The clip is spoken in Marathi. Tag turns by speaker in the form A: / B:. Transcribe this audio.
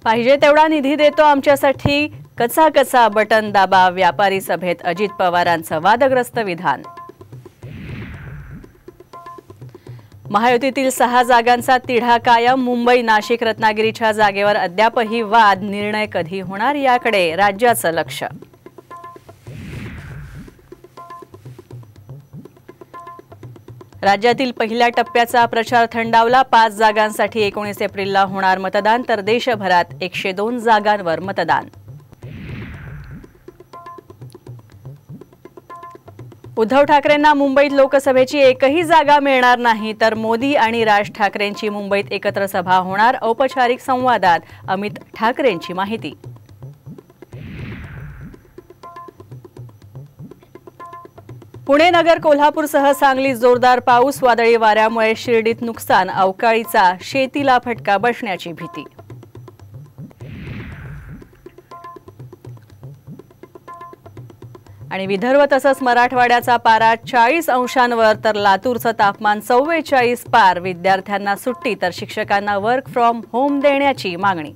A: पाहिजे तेवढा निधी देतो आमच्यासाठी, कचा कचा बटन दाबा. व्यापारी सभेत अजित पवारांचं वादग्रस्त विधान. महायुतीतील 6 जागांचा तिढा कायम. मुंबई, नाशिक, रत्नागिरीच्या जागेवर अद्यापही वाद. निर्णय कधी होणार याकडे राज्याचं लक्ष. राज्यातील पहिल्या टप्प्याचा प्रचार थंडावला. 5 जागांसाठी 19 एप्रिलला होणार मतदान, तर देशभरात 102 जागांवर मतदान. उद्धव ठाकरेंना मुंबईत लोकसभेची एकही जागा मिळणार नाही, तर मोदी आणि राज ठाकरेंची मुंबईत एकत्र सभा होणार. औपचारिक संवादात अमित ठाकरेंची माहिती. पुणे, नगर, कोल्हापूरसह सांगलीत जोरदार पाऊस. वादळी वाऱ्यामुळे शिर्डीत नुकसान. अवकाळीचा शेतीला फटका बसण्याची भीती. आणि विदर्भ तसंच मराठवाड्याचा पारा 40 अंशांवर, तर लातूरचं तापमान 44 पार. विद्यार्थ्यांना सुट्टी, तर शिक्षकांना वर्क फ्रॉम होम देण्याची मागणी.